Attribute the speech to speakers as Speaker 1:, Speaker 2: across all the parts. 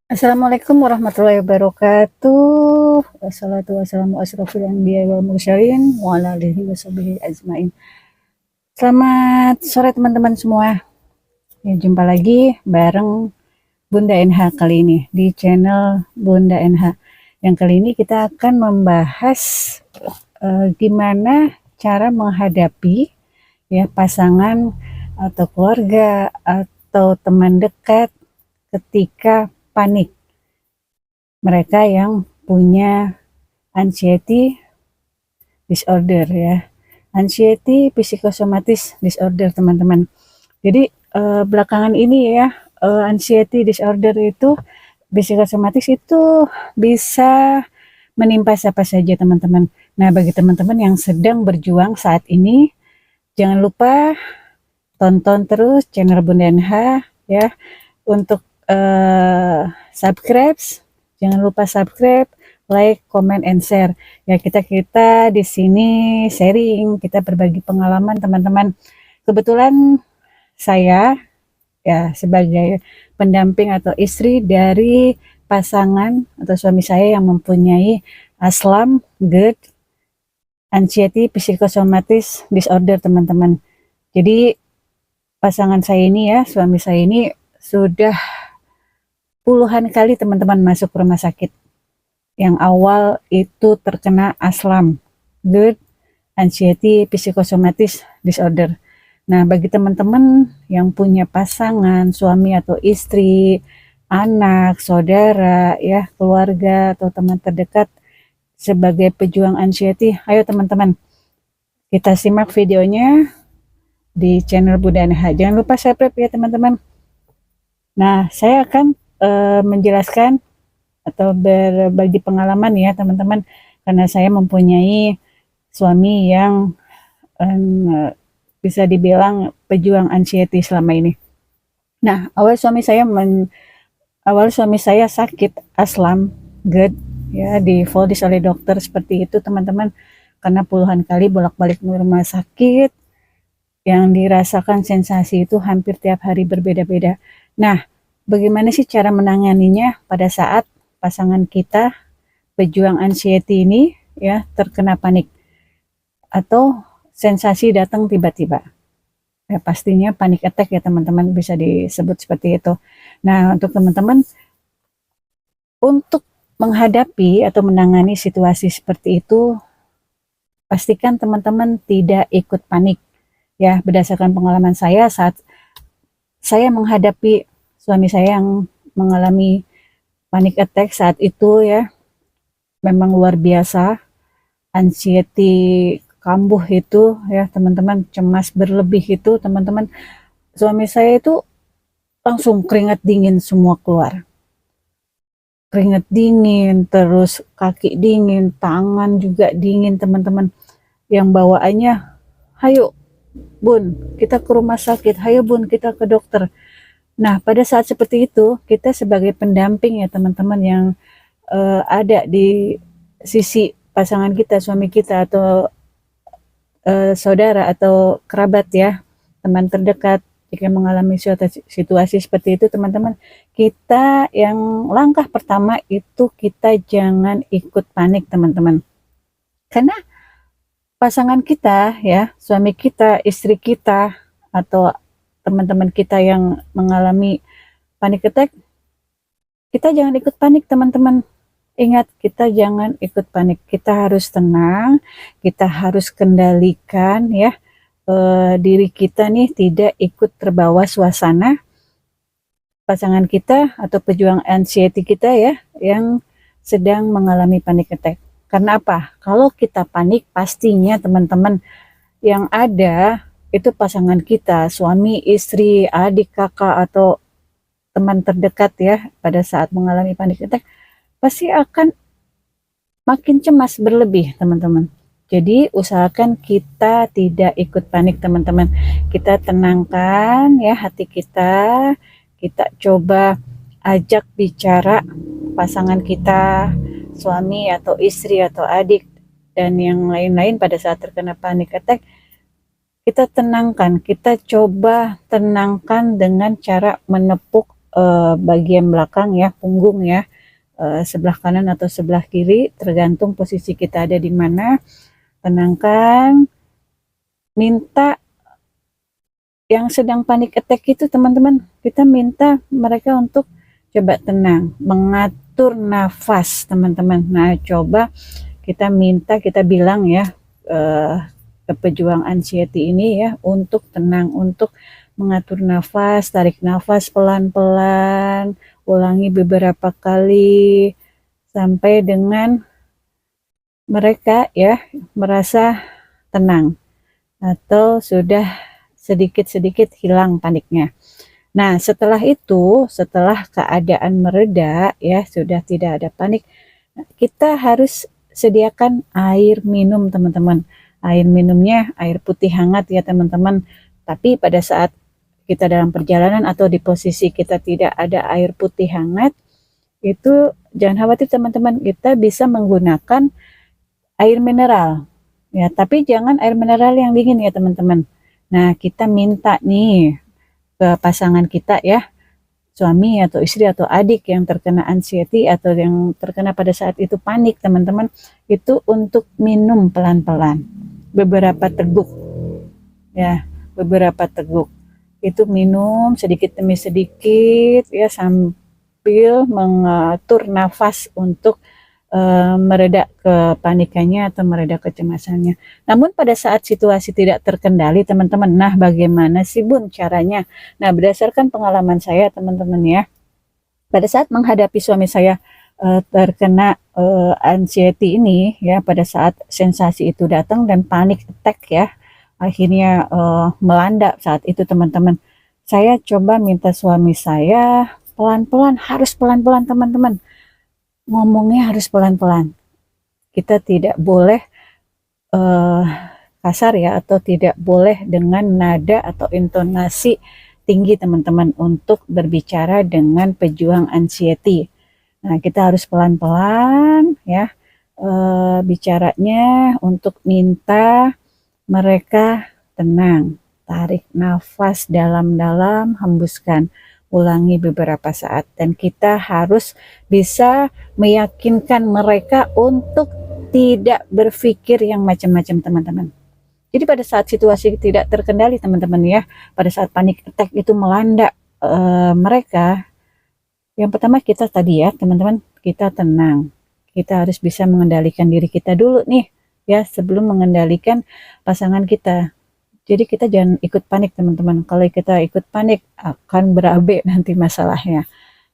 Speaker 1: Assalamualaikum warahmatullahi wabarakatuh. Wassalatu wassalamu asrofil anbiya'i wal mursalin wa ala alihi washabihi ajmain. Selamat sore teman-teman semua. Ya, jumpa lagi bareng Bunda NH kali ini di channel Bunda NH. Yang kali ini kita akan membahas gimana cara menghadapi ya pasangan atau keluarga atau teman dekat ketika panik. Mereka yang punya anxiety disorder ya. Anxiety psikosomatis disorder teman-teman. Jadi belakangan ini ya anxiety disorder itu psikosomatis itu bisa menimpa siapa saja teman-teman. Nah, bagi teman-teman yang sedang berjuang saat ini, jangan lupa tonton terus channel Bunda NH ya untuk subscribe. Jangan lupa subscribe, like, comment, and share. Ya, kita di sini sharing, kita berbagi pengalaman teman-teman. Kebetulan saya ya sebagai pendamping atau istri dari pasangan atau suami saya yang mempunyai ASLAM, GERD, anxiety psikosomatis disorder teman-teman. Jadi pasangan saya ini ya, suami saya ini sudah puluhan kali teman-teman masuk rumah sakit. Yang awal itu terkena ASLAM, GERD, anxiety psikosomatis disorder. Nah, bagi teman-teman yang punya pasangan, suami atau istri, anak, saudara, ya, keluarga atau teman terdekat sebagai pejuang anxiety, ayo teman-teman, kita simak videonya di channel Bunda NH. Jangan lupa subscribe ya teman-teman. Nah, saya akan menjelaskan atau berbagi pengalaman ya teman-teman, karena saya mempunyai suami yang bisa dibilang pejuang anxiety selama ini. Nah, awal suami saya sakit ASLAM, GERD ya, divonis oleh dokter seperti itu teman-teman, karena puluhan kali bolak-balik ke rumah sakit, yang dirasakan sensasi itu hampir tiap hari berbeda-beda. Nah, bagaimana sih cara menanganinya pada saat pasangan kita pejuang anxiety ini ya terkena panik atau sensasi datang tiba-tiba? Ya, pastinya panic attack ya teman-teman, bisa disebut seperti itu. Nah, untuk teman-teman, untuk menghadapi atau menangani situasi seperti itu, pastikan teman-teman tidak ikut panik. Ya, berdasarkan pengalaman saya saat saya menghadapi suami saya yang mengalami panic attack saat itu ya, memang luar biasa. Anxiety kambuh itu ya teman-teman, cemas berlebih itu teman-teman. Suami saya itu langsung keringat dingin semua keluar. Keringat dingin, terus kaki dingin, tangan juga dingin teman-teman. Yang bawaannya, hayo Bun, kita ke rumah sakit, hayo Bun, kita ke dokter. Nah, pada saat seperti itu, kita sebagai pendamping ya teman-teman yang ada di sisi pasangan kita, suami kita, atau saudara atau kerabat ya, teman terdekat, jika mengalami suatu situasi seperti itu teman-teman, kita yang langkah pertama itu kita jangan ikut panik teman-teman. Karena pasangan kita ya, suami kita, istri kita, atau teman-teman kita yang mengalami panic attack, kita jangan ikut panik teman-teman. Ingat, kita jangan ikut panik. Kita harus tenang, kita harus kendalikan ya diri kita nih, tidak ikut terbawa suasana pasangan kita atau pejuang anxiety kita ya yang sedang mengalami panic attack. Karena apa? Kalau kita panik, pastinya teman-teman yang ada itu pasangan kita, suami, istri, adik, kakak, atau teman terdekat ya, pada saat mengalami panic attack pasti akan makin cemas berlebih teman-teman. Jadi usahakan kita tidak ikut panik teman-teman. Kita tenangkan ya hati kita. Kita coba ajak bicara pasangan kita, suami atau istri atau adik dan yang lain-lain pada saat terkena panic attack. Kita tenangkan, kita coba tenangkan dengan cara menepuk bagian belakang ya, punggung ya, sebelah kanan atau sebelah kiri, tergantung posisi kita ada di mana. Tenangkan, minta yang sedang panik attack itu teman-teman, kita minta mereka untuk coba tenang, mengatur nafas teman-teman. Nah, coba kita minta, kita bilang ya ke pejuang anxiety ini ya, untuk tenang, untuk mengatur nafas, tarik nafas pelan-pelan, ulangi beberapa kali sampai dengan mereka ya merasa tenang atau sudah sedikit-sedikit hilang paniknya. Nah, setelah itu, setelah keadaan mereda ya, sudah tidak ada panik, kita harus sediakan air minum teman-teman. Air minumnya air putih hangat ya teman-teman. Tapi pada saat kita dalam perjalanan atau di posisi kita tidak ada air putih hangat, itu jangan khawatir teman-teman, kita bisa menggunakan air mineral. Ya, tapi jangan air mineral yang dingin ya teman-teman. Nah, kita minta nih ke pasangan kita ya, suami atau istri atau adik yang terkena anxiety atau yang terkena pada saat itu panik teman-teman, itu untuk minum pelan-pelan beberapa teguk ya, beberapa teguk itu minum sedikit demi sedikit ya, sambil mengatur nafas untuk mereda kepanikannya atau mereda kecemasannya. Namun pada saat situasi tidak terkendali teman-teman, nah bagaimana sih Bun caranya? Nah, berdasarkan pengalaman saya teman-teman ya, pada saat menghadapi suami saya terkena anxiety ini ya, pada saat sensasi itu datang dan panic attack ya, akhirnya melanda saat itu teman-teman, saya coba minta suami saya pelan-pelan, harus pelan-pelan teman-teman, ngomongnya harus pelan-pelan. Kita tidak boleh kasar ya, atau tidak boleh dengan nada atau intonasi tinggi teman-teman untuk berbicara dengan pejuang anxiety. Nah, kita harus pelan-pelan ya bicaranya untuk minta mereka tenang. Tarik nafas dalam-dalam, hembuskan. Ulangi beberapa saat, dan kita harus bisa meyakinkan mereka untuk tidak berpikir yang macam-macam teman-teman. Jadi pada saat situasi tidak terkendali teman-teman ya, pada saat panic attack itu melanda mereka, yang pertama kita tadi ya teman-teman, kita tenang, kita harus bisa mengendalikan diri kita dulu nih ya, sebelum mengendalikan pasangan kita. Jadi kita jangan ikut panik teman-teman. Kalau kita ikut panik akan berabe nanti masalahnya.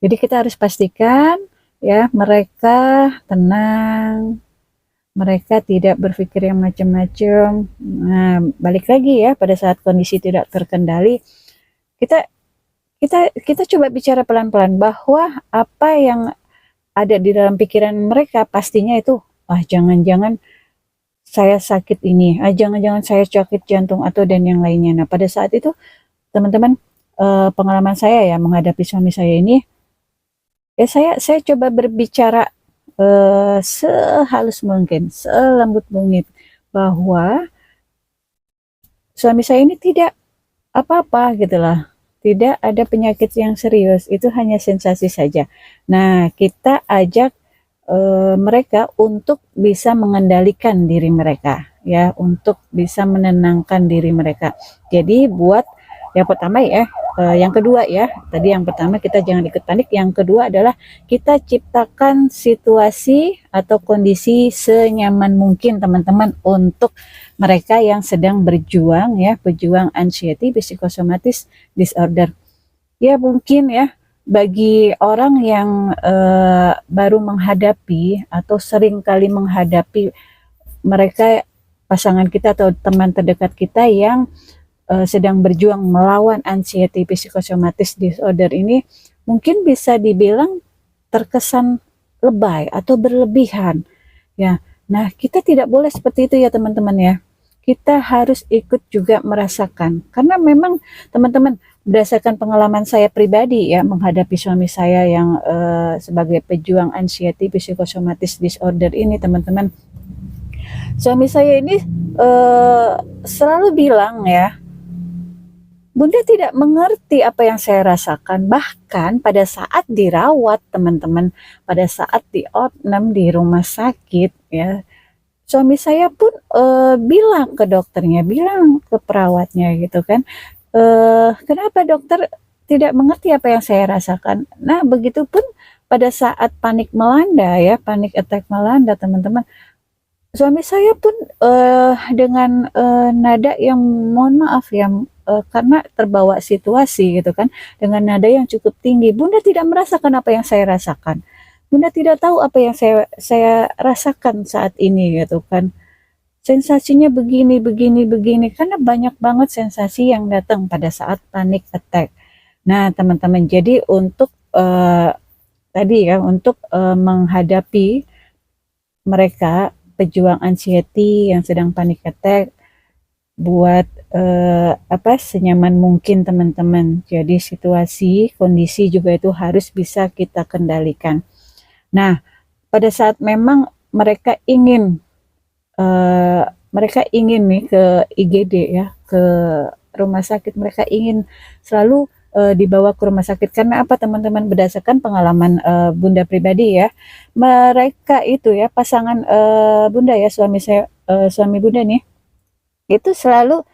Speaker 1: Jadi kita harus pastikan ya mereka tenang, mereka tidak berpikir yang macam-macam. Nah, balik lagi ya, pada saat kondisi tidak terkendali, kita coba bicara pelan-pelan bahwa apa yang ada di dalam pikiran mereka pastinya itu, jangan-jangan saya sakit ini, jangan-jangan saya sakit jantung atau dan yang lainnya. Nah, pada saat itu teman-teman, pengalaman saya ya menghadapi suami saya ini, ya saya coba berbicara sehalus mungkin, selembut mungkin, bahwa suami saya ini tidak apa-apa gitulah, tidak ada penyakit yang serius, itu hanya sensasi saja. Nah, kita ajak mereka untuk bisa mengendalikan diri mereka ya, untuk bisa menenangkan diri mereka. Jadi buat yang pertama ya, yang kedua ya, tadi yang pertama kita jangan ikut panik, yang kedua adalah kita ciptakan situasi atau kondisi senyaman mungkin teman-teman untuk mereka yang sedang berjuang ya, pejuang anxiety psikosomatis disorder. Ya mungkin ya, bagi orang yang baru menghadapi atau sering kali menghadapi mereka, pasangan kita atau teman terdekat kita yang sedang berjuang melawan anxiety psikosomatis disorder ini, mungkin bisa dibilang terkesan lebay atau berlebihan ya. Nah, kita tidak boleh seperti itu ya teman-teman ya. Kita harus ikut juga merasakan, karena memang teman-teman, berdasarkan pengalaman saya pribadi ya menghadapi suami saya yang sebagai pejuang anxiety psikosomatis disorder ini teman-teman, suami saya ini selalu bilang ya, Bunda tidak mengerti apa yang saya rasakan. Bahkan pada saat dirawat teman-teman, pada saat diopnam di rumah sakit ya, suami saya pun bilang ke dokternya, bilang ke perawatnya gitu kan, kenapa dokter tidak mengerti apa yang saya rasakan. Nah, begitupun pada saat panik melanda ya, panik attack melanda teman-teman, suami saya pun dengan nada yang mohon maaf ya, karena terbawa situasi gitu kan, dengan nada yang cukup tinggi, "Bunda tidak merasakan apa yang saya rasakan. Bunda tidak tahu apa yang saya rasakan saat ini," gitu kan. "Sensasinya begini begini begini," karena banyak banget sensasi yang datang pada saat panic attack. Nah, teman-teman, jadi untuk tadi ya, untuk menghadapi mereka pejuang anxiety yang sedang panic attack, buat senyaman mungkin teman-teman. Jadi situasi, kondisi juga itu harus bisa kita kendalikan. Nah, pada saat memang mereka ingin nih ke IGD ya, ke rumah sakit, mereka ingin selalu dibawa ke rumah sakit. Karena apa teman-teman? Berdasarkan pengalaman Bunda pribadi ya, mereka itu ya, pasangan Bunda ya, suami Bunda nih, itu selalu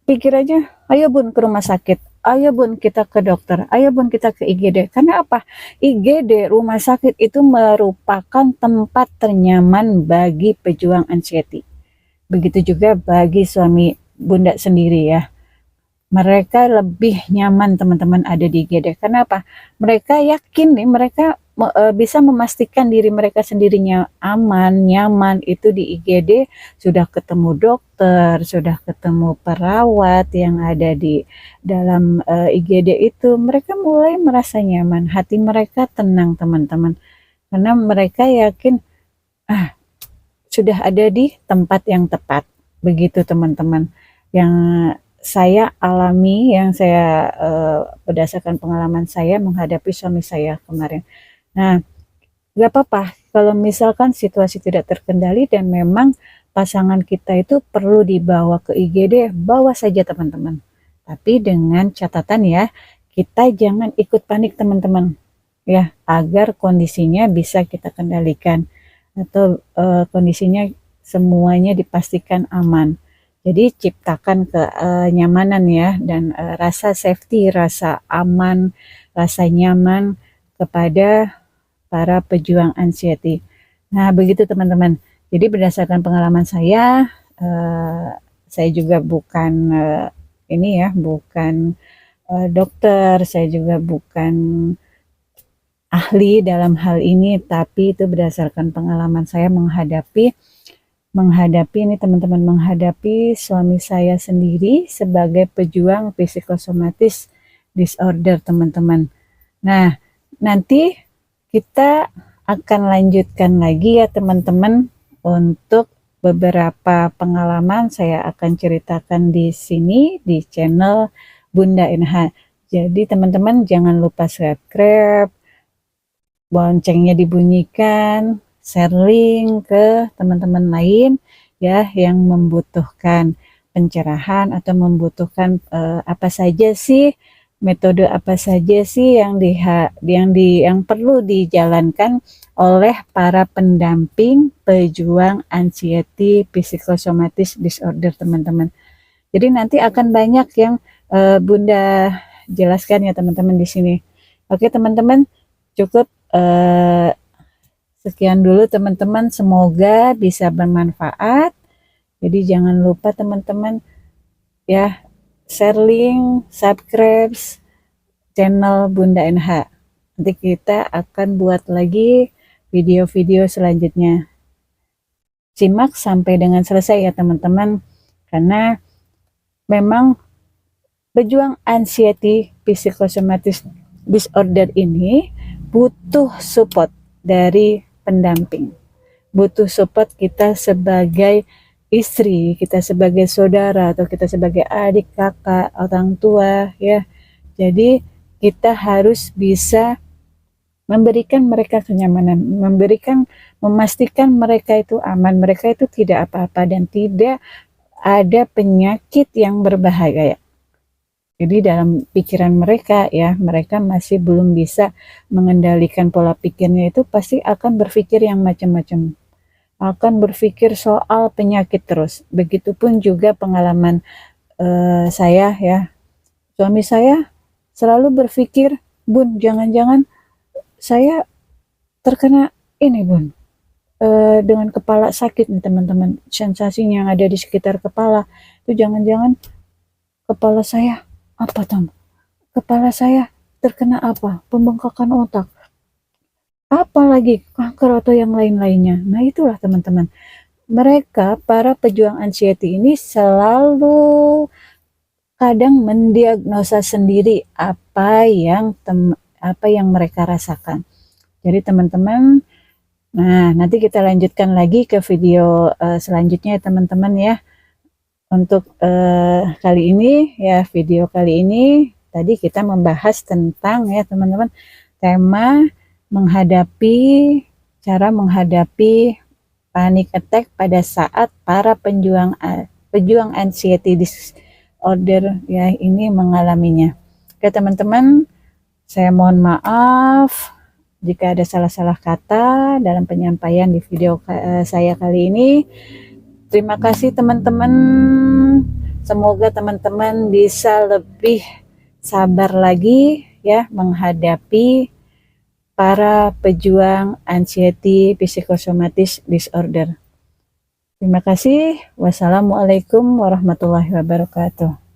Speaker 1: pikirannya, "Ayo Bun ke rumah sakit, ayo Bun kita ke dokter, ayo Bun kita ke IGD." Karena apa? IGD, rumah sakit itu merupakan tempat ternyaman bagi pejuang anxiety. Begitu juga bagi suami Bunda sendiri ya. Mereka lebih nyaman teman-teman ada di IGD. Karena apa? Mereka yakin nih, mereka bisa memastikan diri mereka sendirinya aman, nyaman itu di IGD, sudah ketemu dokter, sudah ketemu perawat yang ada di dalam IGD itu, mereka mulai merasa nyaman, hati mereka tenang teman-teman. Karena mereka yakin, sudah ada di tempat yang tepat. Begitu teman-teman. Yang saya alami, yang saya berdasarkan pengalaman saya menghadapi suami saya kemarin. Nah, gak apa-apa kalau misalkan situasi tidak terkendali dan memang pasangan kita itu perlu dibawa ke IGD, bawa saja teman-teman. Tapi dengan catatan ya, kita jangan ikut panik teman-teman ya, agar kondisinya bisa kita kendalikan atau kondisinya semuanya dipastikan aman. Jadi ciptakan kenyamanan ya, dan rasa safety, rasa aman, rasa nyaman kepada para pejuang anxiety. Nah, begitu teman-teman. Jadi berdasarkan pengalaman saya juga bukan bukan dokter, saya juga bukan ahli dalam hal ini, tapi itu berdasarkan pengalaman saya menghadapi ini teman-teman, menghadapi suami saya sendiri sebagai pejuang psikosomatis disorder teman-teman. Nah, nanti kita akan lanjutkan lagi ya teman-teman, untuk beberapa pengalaman saya akan ceritakan di sini di channel Bunda NH. Jadi teman-teman jangan lupa subscribe, loncengnya dibunyikan, share link ke teman-teman lain ya yang membutuhkan pencerahan atau membutuhkan metode apa saja sih yang perlu dijalankan oleh para pendamping pejuang anxiety psikosomatis disorder teman-teman. Jadi nanti akan banyak yang Bunda jelaskan ya teman-teman di sini. Oke teman-teman, cukup sekian dulu teman-teman, semoga bisa bermanfaat. Jadi jangan lupa teman-teman ya, share link, subscribe channel Bunda NH. Nanti kita akan buat lagi video-video selanjutnya. Simak sampai dengan selesai ya teman-teman, karena memang pejuang anxiety psikosomatis disorder ini butuh support dari pendamping, butuh support kita sebagai istri, kita sebagai saudara, atau kita sebagai adik, kakak, orang tua ya. Jadi kita harus bisa memberikan mereka kenyamanan, memastikan mereka itu aman, mereka itu tidak apa-apa dan tidak ada penyakit yang berbahaya ya. Jadi dalam pikiran mereka ya, mereka masih belum bisa mengendalikan pola pikirnya, itu pasti akan berpikir yang macam-macam. Akan berpikir soal penyakit terus. Begitupun juga pengalaman saya ya. Suami saya selalu berpikir, "Bun, jangan-jangan saya terkena ini, Bun." Dengan kepala sakit nih teman-teman. Sensasinya yang ada di sekitar kepala itu jangan-jangan kepala saya apa, Tom? Kepala saya terkena apa? Pembengkakan otak. Apalagi kanker atau yang lain-lainnya. Nah, itulah teman-teman. Mereka, para pejuang anxiety ini selalu kadang mendiagnosa sendiri apa yang mereka rasakan. Jadi teman-teman, nah nanti kita lanjutkan lagi ke video selanjutnya ya teman-teman ya. Untuk kali ini ya, video kali ini tadi kita membahas tentang ya teman-teman, tema cara menghadapi panic attack pada saat para pejuang anxiety disorder ya ini mengalaminya. Oke teman-teman, saya mohon maaf jika ada salah-salah kata dalam penyampaian di video saya kali ini. Terima kasih teman-teman. Semoga teman-teman bisa lebih sabar lagi ya menghadapi para pejuang anxiety psikosomatis disorder. Terima kasih. Wassalamualaikum warahmatullahi wabarakatuh.